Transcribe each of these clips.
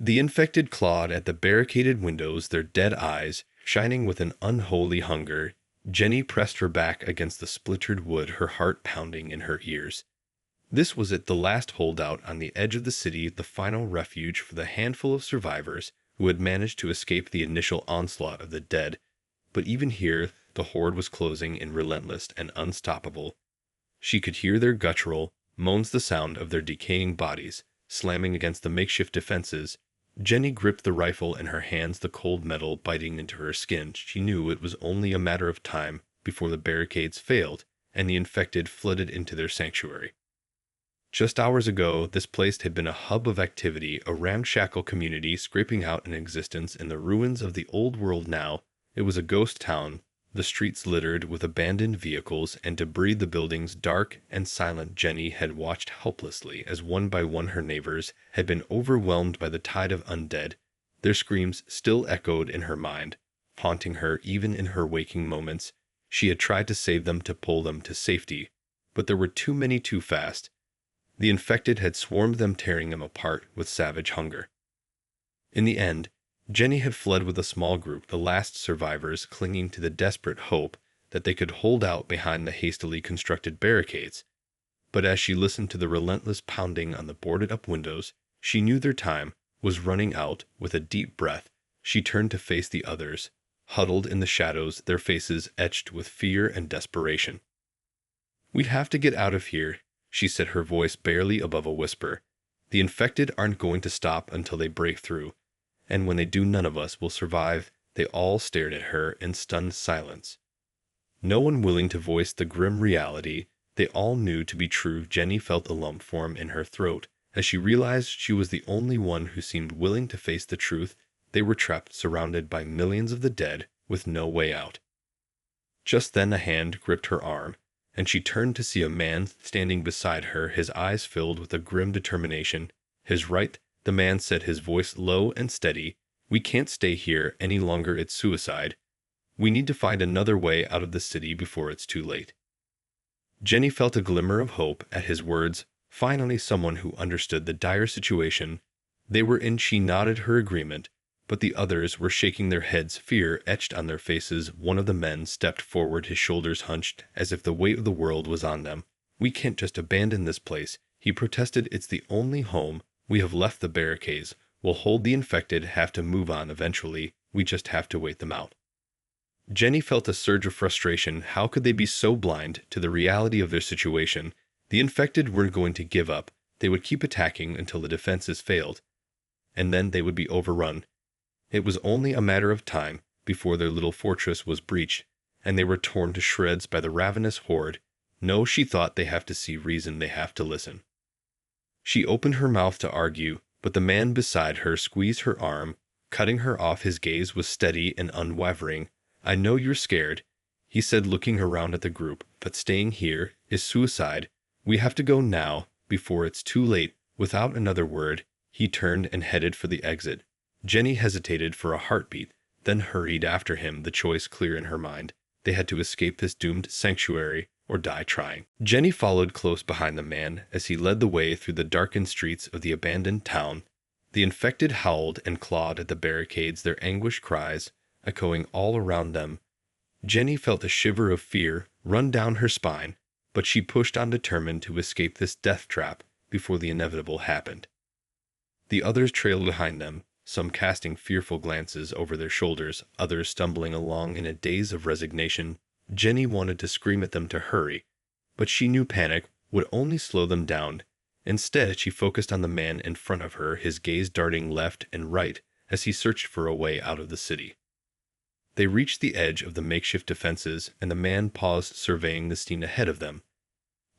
The infected clawed at the barricaded windows, their dead eyes shining with an unholy hunger. Jenny pressed her back against the splintered wood, her heart pounding in her ears. This was it, the last holdout on the edge of the city, the final refuge for the handful of survivors who had managed to escape the initial onslaught of the dead. But even here, the horde was closing in, relentless and unstoppable. She could hear their guttural moans, the sound of their decaying bodies slamming against the makeshift defenses. Jenny gripped the rifle in her hands, the cold metal biting into her skin. She knew it was only a matter of time before the barricades failed and the infected flooded into their sanctuary. Just hours ago, this place had been a hub of activity, a ramshackle community scraping out an existence in the ruins of the old world. Now, it was a ghost town, the streets littered with abandoned vehicles and debris, the buildings dark and silent. Jenny had watched helplessly as one by one her neighbors had been overwhelmed by the tide of undead. Their screams still echoed in her mind, haunting her even in her waking moments. She had tried to save them, to pull them to safety, but there were too many too fast. The infected had swarmed them, tearing them apart with savage hunger. In the end, Jenny had fled with a small group, the last survivors clinging to the desperate hope that they could hold out behind the hastily constructed barricades. But as she listened to the relentless pounding on the boarded-up windows, she knew their time was running out. With a deep breath, she turned to face the others, huddled in the shadows, their faces etched with fear and desperation. "We have to get out of here," she said, her voice barely above a whisper. "The infected aren't going to stop until they break through. And when they do, none of us will survive." They all stared at her in stunned silence, no one willing to voice the grim reality they all knew to be true. Jenny felt a lump form in her throat as she realized she was the only one who seemed willing to face the truth. They were trapped, surrounded by millions of the dead, with no way out. Just then a hand gripped her arm, and she turned to see a man standing beside her, his eyes filled with a grim determination. "His right," the man said, his voice low and steady. "We can't stay here any longer. It's suicide. We need to find another way out of the city before it's too late." Jenny felt a glimmer of hope at his words. Finally, someone who understood the dire situation they were in. She nodded her agreement, but the others were shaking their heads, fear etched on their faces. One of the men stepped forward, his shoulders hunched, as if the weight of the world was on them. "We can't just abandon this place," he protested. "It's the only home we have left. The barricades will hold. The infected have to move on eventually. We just have to wait them out." Jenny felt a surge of frustration. How could they be so blind to the reality of their situation? The infected weren't going to give up. They would keep attacking until the defenses failed, and then they would be overrun. It was only a matter of time before their little fortress was breached, and they were torn to shreds by the ravenous horde. No, she thought, they have to see reason, they have to listen. She opened her mouth to argue, but the man beside her squeezed her arm, cutting her off. His gaze was steady and unwavering. "I know you're scared," he said, looking around at the group, "but staying here is suicide. We have to go now, before it's too late." Without another word, he turned and headed for the exit. Jenny hesitated for a heartbeat, then hurried after him, the choice clear in her mind. They had to escape this doomed sanctuary or die trying. Jenny followed close behind the man as he led the way through the darkened streets of the abandoned town. The infected howled and clawed at the barricades, their anguished cries echoing all around them. Jenny felt a shiver of fear run down her spine, but she pushed on, determined to escape this death trap before the inevitable happened. The others trailed behind them, some casting fearful glances over their shoulders, others stumbling along in a daze of resignation. Jenny wanted to scream at them to hurry, but she knew panic would only slow them down. Instead, she focused on the man in front of her, his gaze darting left and right as he searched for a way out of the city. They reached the edge of the makeshift defenses, and the man paused, surveying the scene ahead of them.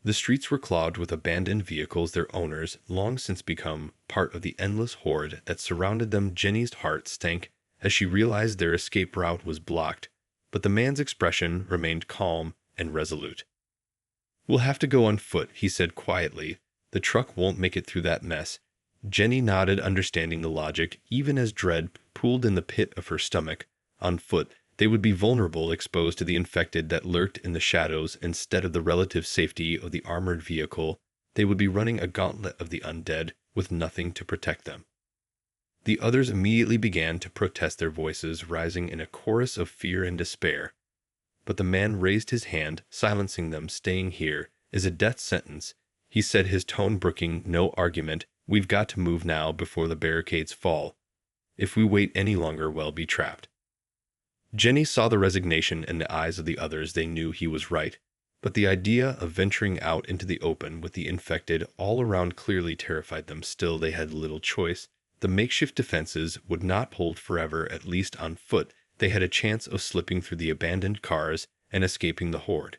The streets were clogged with abandoned vehicles, their owners long since become part of the endless horde that surrounded them. Jenny's heart sank as she realized their escape route was blocked, but the man's expression remained calm and resolute. "We'll have to go on foot," he said quietly. "The truck won't make it through that mess." Jenny nodded, understanding the logic, even as dread pooled in the pit of her stomach. On foot, they would be vulnerable, exposed to the infected that lurked in the shadows. Instead of the relative safety of the armored vehicle, they would be running a gauntlet of the undead with nothing to protect them. The others immediately began to protest, their voices rising in a chorus of fear and despair. But the man raised his hand, silencing them. "Staying here is a death sentence," he said, his tone brooking no argument. "We've got to move now before the barricades fall. If we wait any longer, we'll be trapped." Jenny saw the resignation in the eyes of the others. They knew he was right. But the idea of venturing out into the open with the infected all around clearly terrified them. Still, they had little choice. The makeshift defenses would not hold forever, at least on foot. They had a chance of slipping through the abandoned cars and escaping the horde.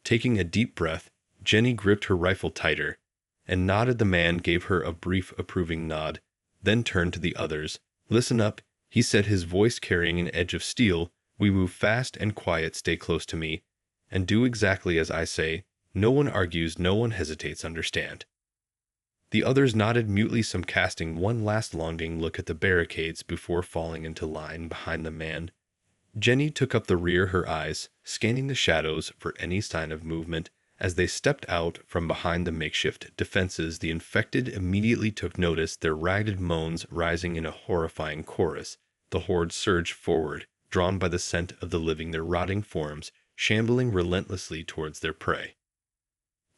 Taking a deep breath, Jenny gripped her rifle tighter and nodded. The man gave her a brief approving nod, then turned to the others. "Listen up," he said, his voice carrying an edge of steel. "We move fast and quiet. Stay close to me and do exactly as I say. No one argues, no one hesitates, understand?" The others nodded mutely, some casting one last longing look at the barricades before falling into line behind the man. Jenny took up the rear, her eyes scanning the shadows for any sign of movement. As they stepped out from behind the makeshift defenses, the infected immediately took notice, their ragged moans rising in a horrifying chorus. The horde surged forward, drawn by the scent of the living, their rotting forms shambling relentlessly towards their prey.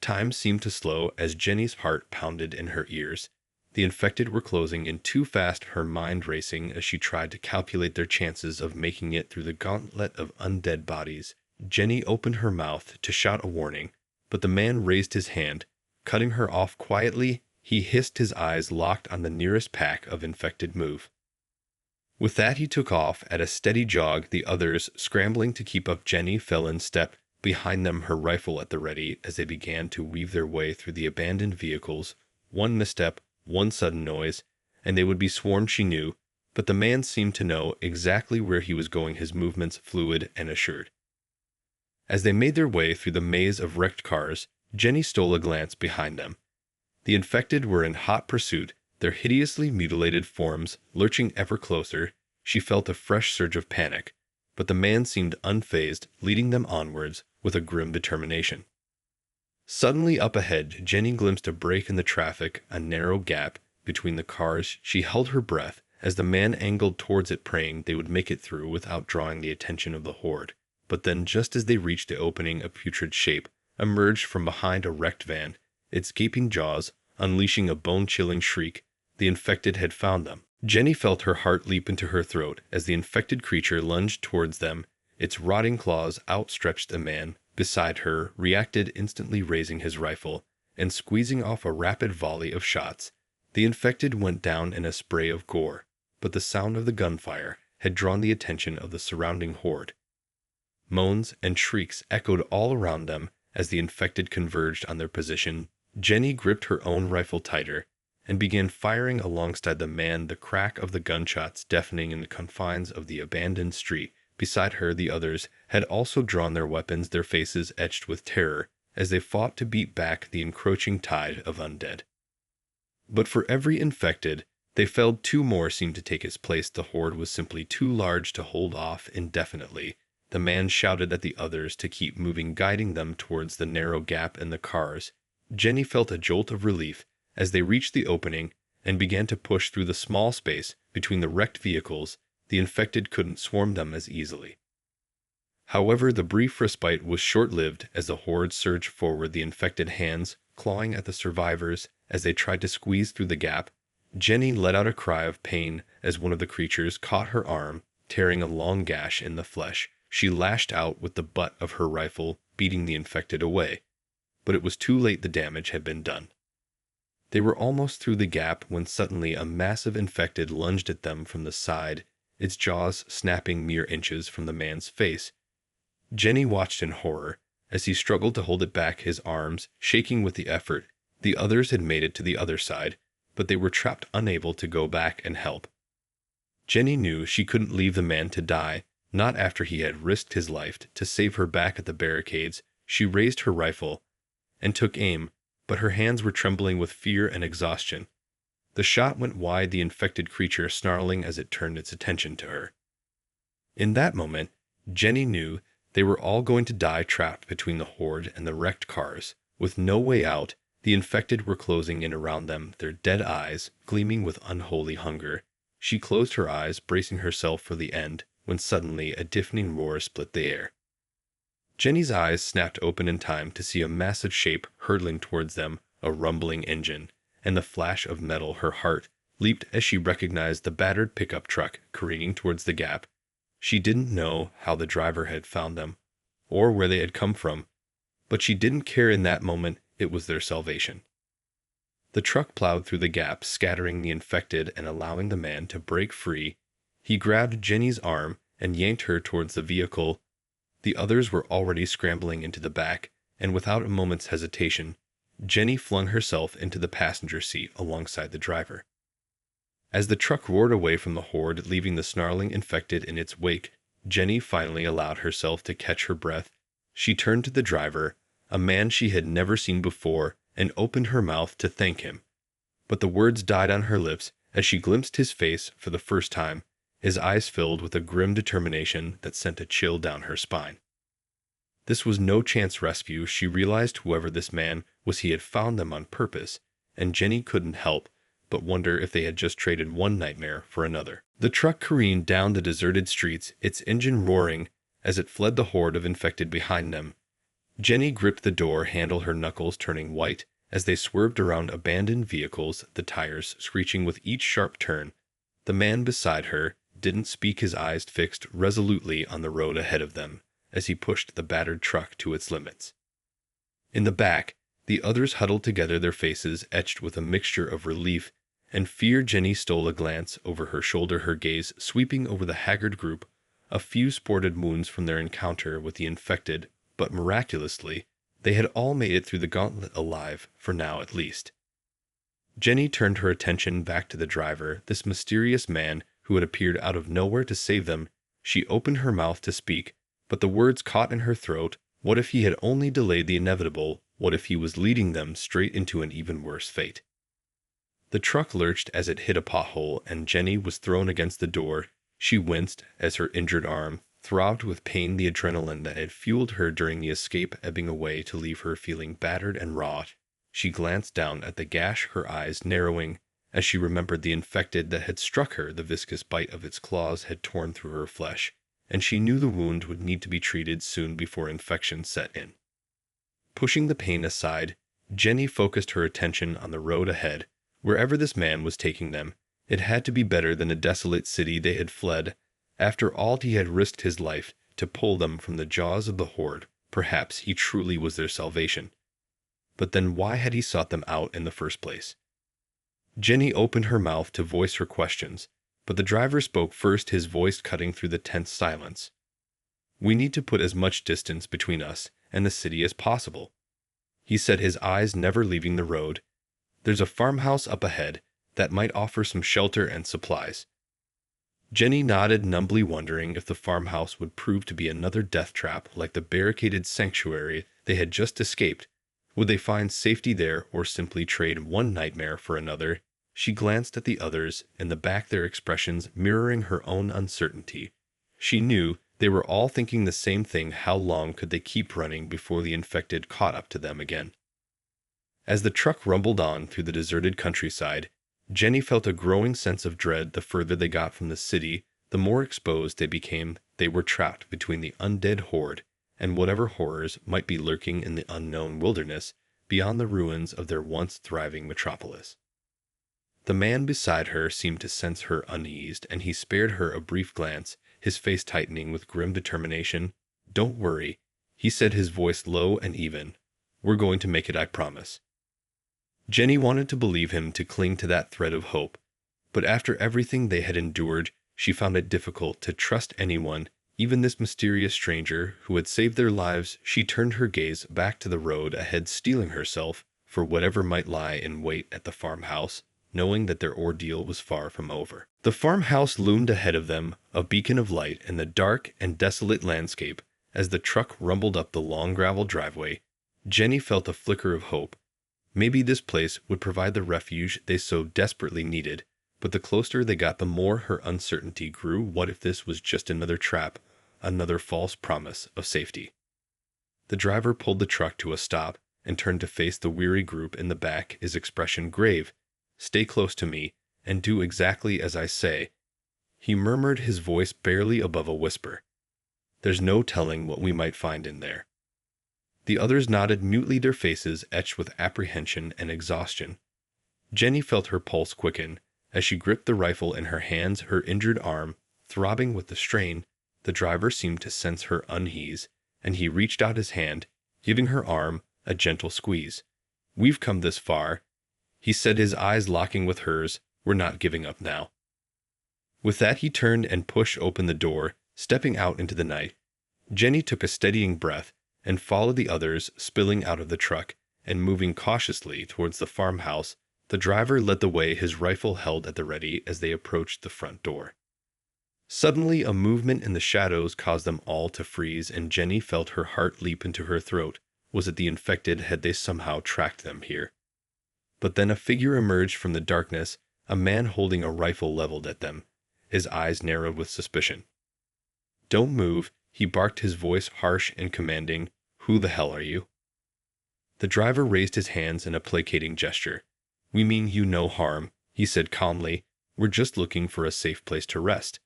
Time seemed to slow as Jenny's heart pounded in her ears. The infected were closing in too fast, her mind racing as she tried to calculate their chances of making it through the gauntlet of undead bodies. Jenny opened her mouth to shout a warning, but the man raised his hand, cutting her off quietly. He hissed, his eyes locked on the nearest pack of infected. "Move." With that, he took off at a steady jog. The others, scrambling to keep up, Jenny fell in step behind them, her rifle at the ready, as they began to weave their way through the abandoned vehicles. One misstep, one sudden noise, and they would be swarmed, she knew, but the man seemed to know exactly where he was going, his movements fluid and assured. As they made their way through the maze of wrecked cars, Jenny stole a glance behind them. The infected were in hot pursuit, their hideously mutilated forms lurching ever closer. She felt a fresh surge of panic, but the man seemed unfazed, leading them onwards with a grim determination. Suddenly up ahead, Jenny glimpsed a break in the traffic, a narrow gap between the cars. She held her breath as the man angled towards it, praying they would make it through without drawing the attention of the horde. But then, just as they reached the opening, a putrid shape emerged from behind a wrecked van, its gaping jaws unleashing a bone-chilling shriek. The infected had found them. Jenny felt her heart leap into her throat as the infected creature lunged towards them, its rotting claws outstretched. The man beside her reacted instantly, raising his rifle and squeezing off a rapid volley of shots. The infected went down in a spray of gore, but the sound of the gunfire had drawn the attention of the surrounding horde. Moans and shrieks echoed all around them as the infected converged on their position. Jenny gripped her own rifle tighter and began firing alongside the man, the crack of the gunshots deafening in the confines of the abandoned street. Beside her, the others had also drawn their weapons, their faces etched with terror as they fought to beat back the encroaching tide of undead. But for every infected they felled, two more seemed to take its place. The horde was simply too large to hold off indefinitely. The man shouted at the others to keep moving, guiding them towards the narrow gap in the cars. Jenny felt a jolt of relief as they reached the opening and began to push through the small space between the wrecked vehicles. The infected couldn't swarm them as easily. However, the brief respite was short-lived as the horde surged forward, the infected hands clawing at the survivors as they tried to squeeze through the gap. Jenny let out a cry of pain as one of the creatures caught her arm, tearing a long gash in the flesh. She lashed out with the butt of her rifle, beating the infected away. But it was too late, the damage had been done. They were almost through the gap when suddenly a massive infected lunged at them from the side, its jaws snapping mere inches from the man's face. Jenny watched in horror as he struggled to hold it back, his arms shaking with the effort. The others had made it to the other side, but they were trapped, unable to go back and help. Jenny knew she couldn't leave the man to die, not after he had risked his life to save her. Back at the barricades, she raised her rifle and took aim, but her hands were trembling with fear and exhaustion. The shot went wide, the infected creature snarling as it turned its attention to her. In that moment, Jenny knew they were all going to die, trapped between the horde and the wrecked cars, with no way out The infected were closing in around them, their dead eyes gleaming with unholy hunger. She closed her eyes, bracing herself for the end, when suddenly a deafening roar split the air. Jenny's eyes snapped open in time to see a massive shape hurtling towards them, a rumbling engine, and the flash of metal. Her heart leaped as she recognized the battered pickup truck careening towards the gap. She didn't know how the driver had found them, or where they had come from, but she didn't care in that moment. It was their salvation. The truck plowed through the gap, scattering the infected and allowing the man to break free. He grabbed Jenny's arm and yanked her towards the vehicle. The others were already scrambling into the back, and without a moment's hesitation, Jenny flung herself into the passenger seat alongside the driver. As the truck roared away from the horde, leaving the snarling infected in its wake, Jenny finally allowed herself to catch her breath. She turned to the driver, a man she had never seen before, and opened her mouth to thank him. But the words died on her lips as she glimpsed his face for the first time, his eyes filled with a grim determination that sent a chill down her spine. This was no chance rescue. She realized whoever this man was, he had found them on purpose, and Jenny couldn't help but wonder if they had just traded one nightmare for another. The truck careened down the deserted streets, its engine roaring as it fled the horde of infected behind them. Jenny gripped the door handle, her knuckles turning white as they swerved around abandoned vehicles, the tires screeching with each sharp turn. The man beside her didn't speak, his eyes fixed resolutely on the road ahead of them as he pushed the battered truck to its limits. In the back, the others huddled together, their faces etched with a mixture of relief and fear. Jenny stole a glance over her shoulder, her gaze sweeping over the haggard group. A few sported wounds from their encounter with the infected, but miraculously, they had all made it through the gauntlet alive, for now at least. Jenny turned her attention back to the driver, this mysterious man who had appeared out of nowhere to save them. She opened her mouth to speak, but the words caught in her throat. What if he had only delayed the inevitable? What if he was leading them straight into an even worse fate? The truck lurched as it hit a pothole, and Jenny was thrown against the door. She winced as her injured arm throbbed with pain, the adrenaline that had fueled her during the escape ebbing away to leave her feeling battered and raw. She glanced down at the gash, her eyes narrowing as she remembered the infected that had struck her. The viscous bite of its claws had torn through her flesh, and she knew the wound would need to be treated soon before infection set in. Pushing the pain aside, Jenny focused her attention on the road ahead. Wherever this man was taking them, it had to be better than the desolate city they had fled. After all, he had risked his life to pull them from the jaws of the horde. Perhaps he truly was their salvation. But then why had he sought them out in the first place? Jenny opened her mouth to voice her questions, but the driver spoke first, his voice cutting through the tense silence. "We need to put as much distance between us and the city as possible," he said, his eyes never leaving the road. "There's a farmhouse up ahead that might offer some shelter and supplies." Jenny nodded, numbly wondering if the farmhouse would prove to be another death trap like the barricaded sanctuary they had just escaped. Would they find safety there or simply trade one nightmare for another? She glanced at the others in the back, their expressions mirroring her own uncertainty. She knew they were all thinking the same thing. How long could they keep running before the infected caught up to them again? As the truck rumbled on through the deserted countryside, Jenny felt a growing sense of dread. The further they got from the city, the more exposed they became. They were trapped between the undead horde and whatever horrors might be lurking in the unknown wilderness beyond the ruins of their once thriving metropolis. The man beside her seemed to sense her unease, and he spared her a brief glance, his face tightening with grim determination. "Don't worry," he said, his voice low and even. "We're going to make it, I promise." Jenny wanted to believe him, to cling to that thread of hope, but after everything they had endured, she found it difficult to trust anyone, even this mysterious stranger who had saved their lives. She turned her gaze back to the road ahead, steeling herself for whatever might lie in wait at the farmhouse, knowing that their ordeal was far from over. The farmhouse loomed ahead of them, a beacon of light in the dark and desolate landscape. As the truck rumbled up the long gravel driveway, Jenny felt a flicker of hope. Maybe this place would provide the refuge they so desperately needed, but the closer they got, the more her uncertainty grew. What if this was just another trap, another false promise of safety? The driver pulled the truck to a stop and turned to face the weary group in the back, his expression grave. "Stay close to me, and do exactly as I say," he murmured, his voice barely above a whisper. "There's no telling what we might find in there." The others nodded mutely, their faces etched with apprehension and exhaustion. Jenny felt her pulse quicken as she gripped the rifle in her hands, her injured arm throbbing with the strain. The driver seemed to sense her unease, and he reached out his hand, giving her arm a gentle squeeze. "We've come this far," he said, his eyes locking with hers. "We're not giving up now." With that, he turned and pushed open the door, stepping out into the night. Jenny took a steadying breath and followed the others, spilling out of the truck and moving cautiously towards the farmhouse. The driver led the way, his rifle held at the ready as they approached the front door. Suddenly, a movement in the shadows caused them all to freeze, and Jenny felt her heart leap into her throat. Was it the infected? Had they somehow tracked them here? But then a figure emerged from the darkness, a man holding a rifle leveled at them. His eyes narrowed with suspicion. "Don't move," he barked, his voice harsh and commanding. "Who the hell are you?" The driver raised his hands in a placating gesture. "We mean you no harm," he said calmly. "We're just looking for a safe place to rest."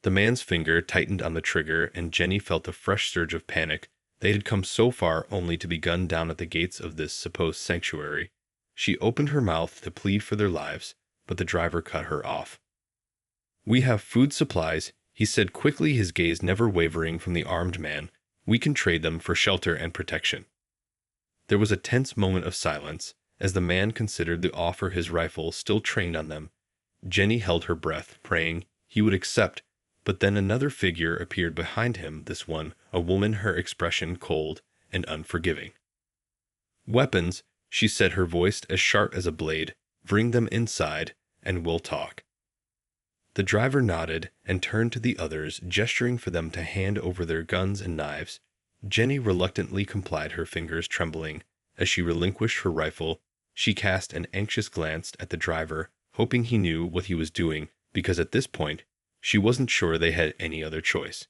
The man's finger tightened on the trigger, and Jenny felt a fresh surge of panic. They had come so far only to be gunned down at the gates of this supposed sanctuary. She opened her mouth to plead for their lives, but the driver cut her off. "We have food supplies," he said quickly, his gaze never wavering from the armed man. "We can trade them for shelter and protection." There was a tense moment of silence as the man considered the offer, his rifle still trained on them. Jenny held her breath, praying he would accept, but then another figure appeared behind him, this one, a woman, her expression cold and unforgiving. "Weapons," she said, her voice as sharp as a blade. "Bring them inside, and we'll talk." The driver nodded and turned to the others, gesturing for them to hand over their guns and knives. Jenny reluctantly complied, her fingers trembling. As she relinquished her rifle, she cast an anxious glance at the driver, hoping he knew what he was doing, because at this point, she wasn't sure they had any other choice.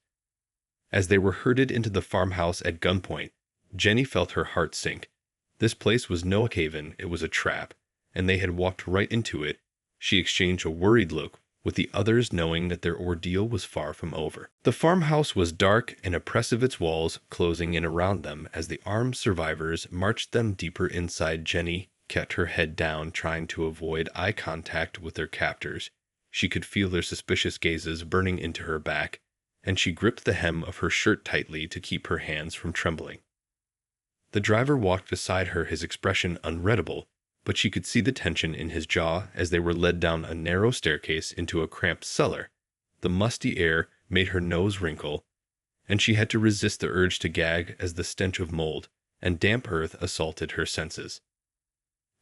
As they were herded into the farmhouse at gunpoint, Jenny felt her heart sink. This place was no haven, it was a trap, and they had walked right into it. She exchanged a worried look with the others, knowing that their ordeal was far from over. The farmhouse was dark and oppressive, its walls closing in around them as the armed survivors marched them deeper inside. Jenny kept her head down, trying to avoid eye contact with their captors. She could feel their suspicious gazes burning into her back, and she gripped the hem of her shirt tightly to keep her hands from trembling. The driver walked beside her, his expression unreadable, but she could see the tension in his jaw as they were led down a narrow staircase into a cramped cellar. The musty air made her nose wrinkle, and she had to resist the urge to gag as the stench of mold and damp earth assaulted her senses.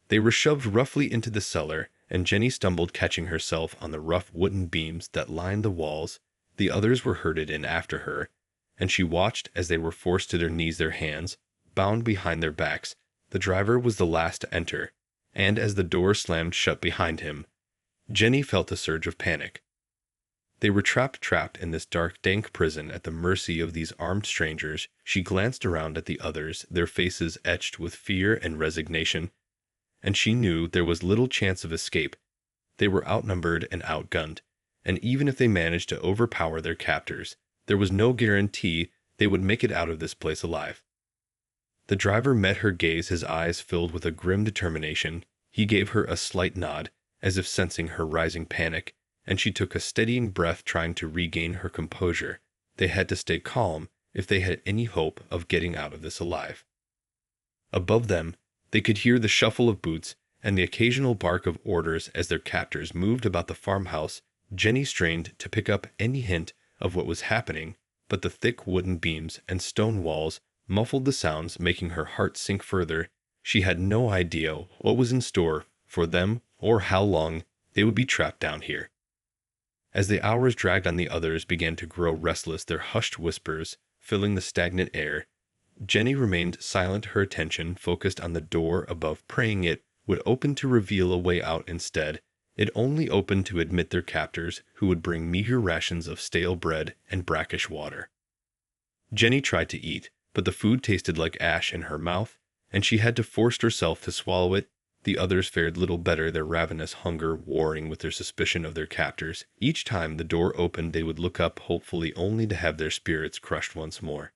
They were shoved roughly into the cellar, and Jenny stumbled, catching herself on the rough wooden beams that lined the walls. The others were herded in after her, and she watched as they were forced to their knees, their hands bound behind their backs. The driver was the last to enter, and as the door slammed shut behind him, Jenny felt a surge of panic. They were trapped in this dark, dank prison at the mercy of these armed strangers. She glanced around at the others, their faces etched with fear and resignation, and she knew there was little chance of escape. They were outnumbered and outgunned, and even if they managed to overpower their captors, there was no guarantee they would make it out of this place alive. The driver met her gaze, his eyes filled with a grim determination. He gave her a slight nod, as if sensing her rising panic, and she took a steadying breath, trying to regain her composure. They had to stay calm if they had any hope of getting out of this alive. Above them, they could hear the shuffle of boots and the occasional bark of orders as their captors moved about the farmhouse. Jenny strained to pick up any hint of what was happening, but the thick wooden beams and stone walls muffled the sounds, making her heart sink further. She had no idea what was in store for them or how long they would be trapped down here. As the hours dragged on, the others began to grow restless, their hushed whispers filling the stagnant air. Jenny remained silent, her attention focused on the door above, praying it would open to reveal a way out. Instead, it only opened to admit their captors, who would bring meager rations of stale bread and brackish water. Jenny tried to eat, but the food tasted like ash in her mouth, and she had to force herself to swallow it. The others fared little better, their ravenous hunger warring with their suspicion of their captors. Each time the door opened, they would look up, hopefully only to have their spirits crushed once more.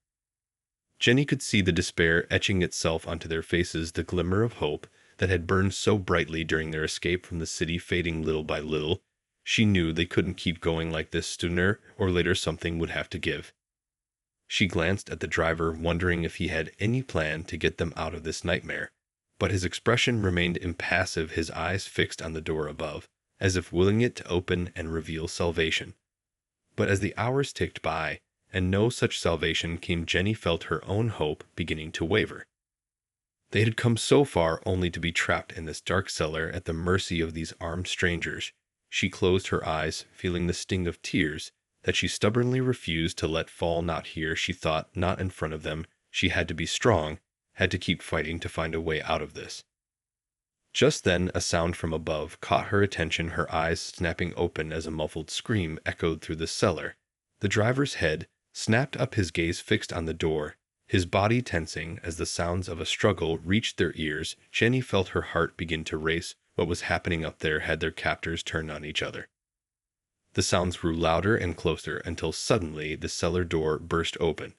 Jenny could see the despair etching itself onto their faces, the glimmer of hope that had burned so brightly during their escape from the city fading little by little. She knew they couldn't keep going like this. Sooner or later something would have to give. She glanced at the driver, wondering if he had any plan to get them out of this nightmare, but his expression remained impassive, his eyes fixed on the door above, as if willing it to open and reveal salvation. But as the hours ticked by, and no such salvation came, Jenny felt her own hope beginning to waver. They had come so far only to be trapped in this dark cellar at the mercy of these armed strangers. She closed her eyes, feeling the sting of tears that she stubbornly refused to let fall. Not here, she thought, not in front of them. She had to be strong, had to keep fighting to find a way out of this. Just then a sound from above caught her attention, her eyes snapping open as a muffled scream echoed through the cellar. The driver's head snapped up, his gaze fixed on the door, his body tensing as the sounds of a struggle reached their ears. Jenny felt her heart begin to race. What was happening up there? Had their captors turned on each other? The sounds grew louder and closer until suddenly the cellar door burst open,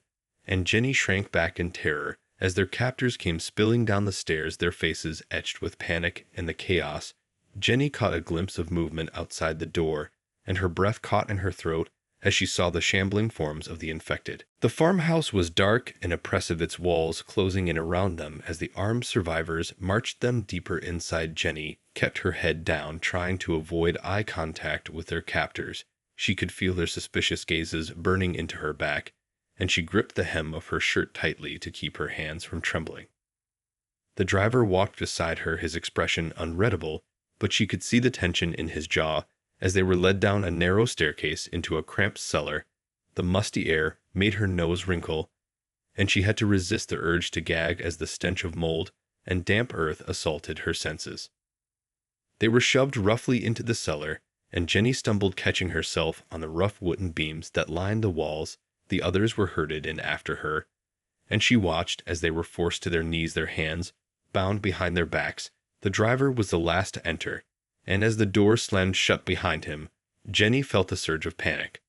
and Jenny shrank back in terror as their captors came spilling down the stairs, their faces etched with panic and the chaos. Jenny caught a glimpse of movement outside the door, and her breath caught in her throat as she saw the shambling forms of the infected. The farmhouse was dark and oppressive, its walls closing in around them as the armed survivors marched them deeper inside. Jenny kept her head down, trying to avoid eye contact with their captors. She could feel their suspicious gazes burning into her back, and she gripped the hem of her shirt tightly to keep her hands from trembling. The driver walked beside her, his expression unreadable, but she could see the tension in his jaw as they were led down a narrow staircase into a cramped cellar. The musty air made her nose wrinkle, and she had to resist the urge to gag as the stench of mold and damp earth assaulted her senses. They were shoved roughly into the cellar, and Jenny stumbled, catching herself on the rough wooden beams that lined the walls. The others were herded in after her, and she watched as they were forced to their knees, their hands bound behind their backs. The driver was the last to enter, and as the door slammed shut behind him, Jenny felt a surge of panic.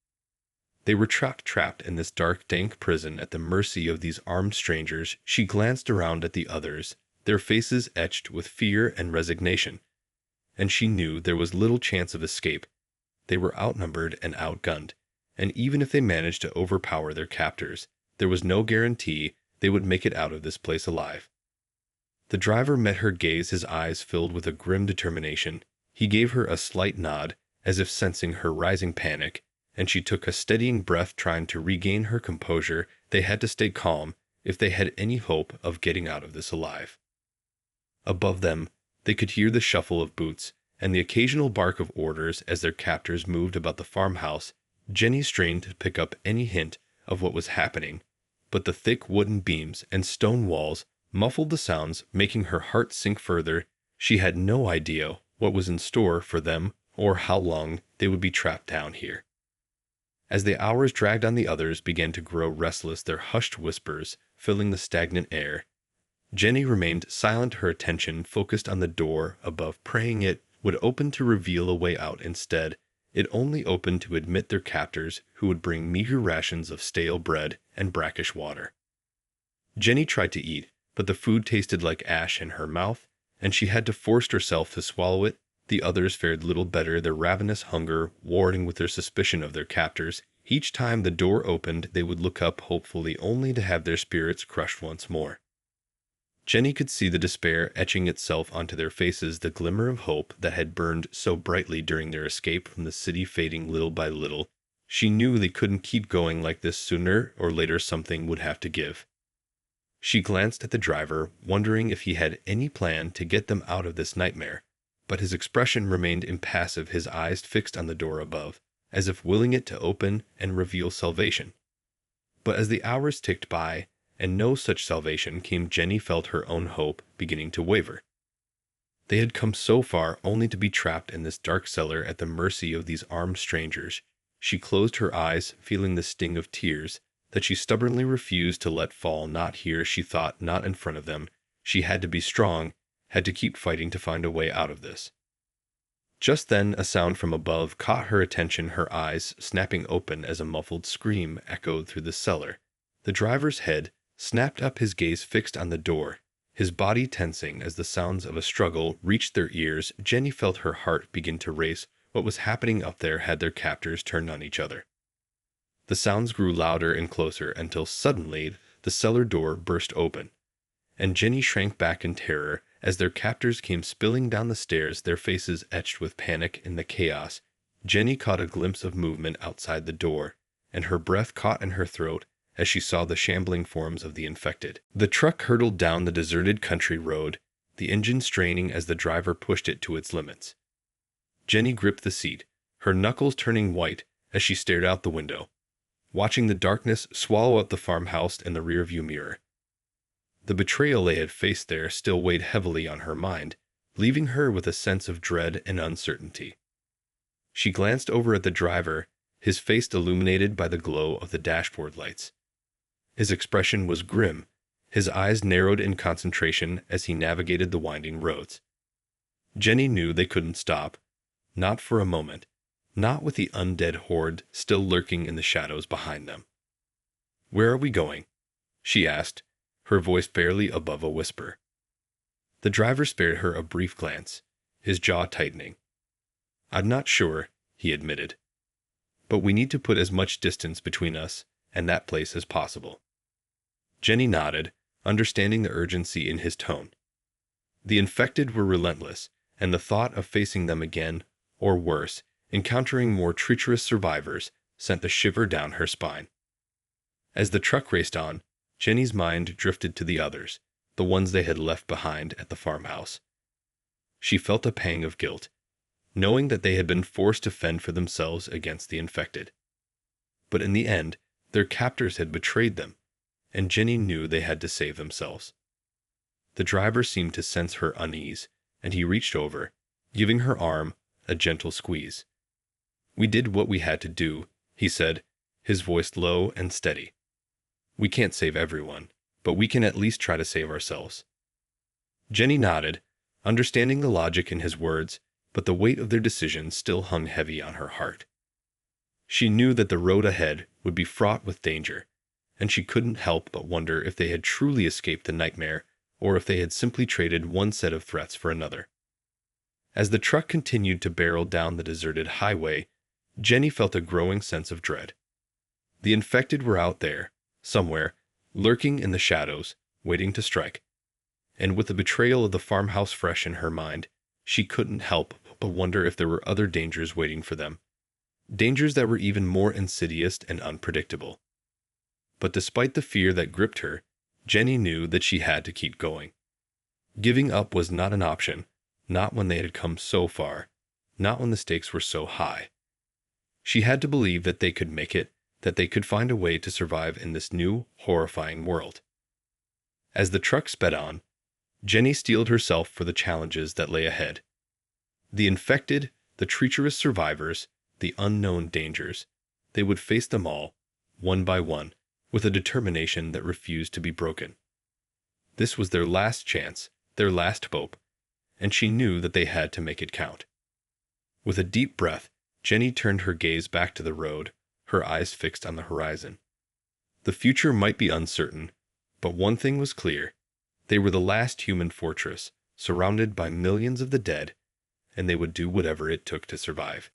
They were trapped in this dark, dank prison at the mercy of these armed strangers. She glanced around at the others, their faces etched with fear and resignation, and she knew there was little chance of escape. They were outnumbered and outgunned, and even if they managed to overpower their captors, there was no guarantee they would make it out of this place alive. The driver met her gaze, his eyes filled with a grim determination. He gave her a slight nod, as if sensing her rising panic, and she took a steadying breath, trying to regain her composure. They had to stay calm if they had any hope of getting out of this alive. Above them, they could hear the shuffle of boots and the occasional bark of orders as their captors moved about the farmhouse. Jenny strained to pick up any hint of what was happening, but the thick wooden beams and stone walls muffled the sounds, making her heart sink further. She had no idea what was in store for them or how long they would be trapped down here. As the hours dragged on, the others began to grow restless, their hushed whispers filling the stagnant air. Jenny remained silent, her attention focused on the door above, praying it would open to reveal a way out. Instead, it only opened to admit their captors, who would bring meager rations of stale bread and brackish water. Jenny tried to eat, but the food tasted like ash in her mouth, and she had to force herself to swallow it. The others fared little better, their ravenous hunger warring with their suspicion of their captors. Each time the door opened, they would look up, hopefully only to have their spirits crushed once more. Jenny could see the despair etching itself onto their faces, the glimmer of hope that had burned so brightly during their escape from the city fading little by little. She knew they couldn't keep going like this. Sooner or later something would have to give. She glanced at the driver, wondering if he had any plan to get them out of this nightmare, but his expression remained impassive, his eyes fixed on the door above, as if willing it to open and reveal salvation. But as the hours ticked by, and no such salvation came, Jenny felt her own hope beginning to waver. They had come so far only to be trapped in this dark cellar at the mercy of these armed strangers. She closed her eyes, feeling the sting of tears that she stubbornly refused to let fall. Not here, she thought, not in front of them. She had to be strong, had to keep fighting to find a way out of this. Just then, a sound from above caught her attention, her eyes snapping open as a muffled scream echoed through the cellar. The driver's head snapped up, his gaze fixed on the door, his body tensing as the sounds of a struggle reached their ears. Jenny felt her heart begin to race. What was happening up there had their captors turned on each other. The sounds grew louder and closer until suddenly the cellar door burst open, and Jenny shrank back in terror as their captors came spilling down the stairs, their faces etched with panic in the chaos. Jenny caught a glimpse of movement outside the door, and her breath caught in her throat as she saw the shambling forms of the infected. The truck hurtled down the deserted country road, the engine straining as the driver pushed it to its limits. Jenny gripped the seat, her knuckles turning white as she stared out the window, watching the darkness swallow up the farmhouse in the rearview mirror. The betrayal they had faced there still weighed heavily on her mind, leaving her with a sense of dread and uncertainty. She glanced over at the driver, his face illuminated by the glow of the dashboard lights. His expression was grim, his eyes narrowed in concentration as he navigated the winding roads. Jenny knew they couldn't stop, not for a moment, not with the undead horde still lurking in the shadows behind them. "Where are we going?" she asked, her voice barely above a whisper. The driver spared her a brief glance, his jaw tightening. "I'm not sure," he admitted. "But we need to put as much distance between us and that place as possible." Jenny nodded, understanding the urgency in his tone. The infected were relentless, and the thought of facing them again, or worse, encountering more treacherous survivors, sent a shiver down her spine. As the truck raced on, Jenny's mind drifted to the others, the ones they had left behind at the farmhouse. She felt a pang of guilt, knowing that they had been forced to fend for themselves against the infected. But in the end, their captors had betrayed them, and Jenny knew they had to save themselves. The driver seemed to sense her unease, and he reached over, giving her arm a gentle squeeze. "We did what we had to do," he said, his voice low and steady. "We can't save everyone, but we can at least try to save ourselves." Jenny nodded, understanding the logic in his words, but the weight of their decision still hung heavy on her heart. She knew that the road ahead would be fraught with danger, and she couldn't help but wonder if they had truly escaped the nightmare or if they had simply traded one set of threats for another. As the truck continued to barrel down the deserted highway, Jenny felt a growing sense of dread. The infected were out there, somewhere, lurking in the shadows, waiting to strike. And with the betrayal of the farmhouse fresh in her mind, she couldn't help but wonder if there were other dangers waiting for them. Dangers that were even more insidious and unpredictable. But despite the fear that gripped her, Jenny knew that she had to keep going. Giving up was not an option, not when they had come so far, not when the stakes were so high. She had to believe that they could make it, that they could find a way to survive in this new, horrifying world. As the truck sped on, Jenny steeled herself for the challenges that lay ahead. The infected, the treacherous survivors, the unknown dangers, they would face them all, one by one, with a determination that refused to be broken. This was their last chance, their last hope, and she knew that they had to make it count. With a deep breath, Jenny turned her gaze back to the road, her eyes fixed on the horizon. The future might be uncertain, but one thing was clear. They were the last human fortress, surrounded by millions of the dead, and they would do whatever it took to survive.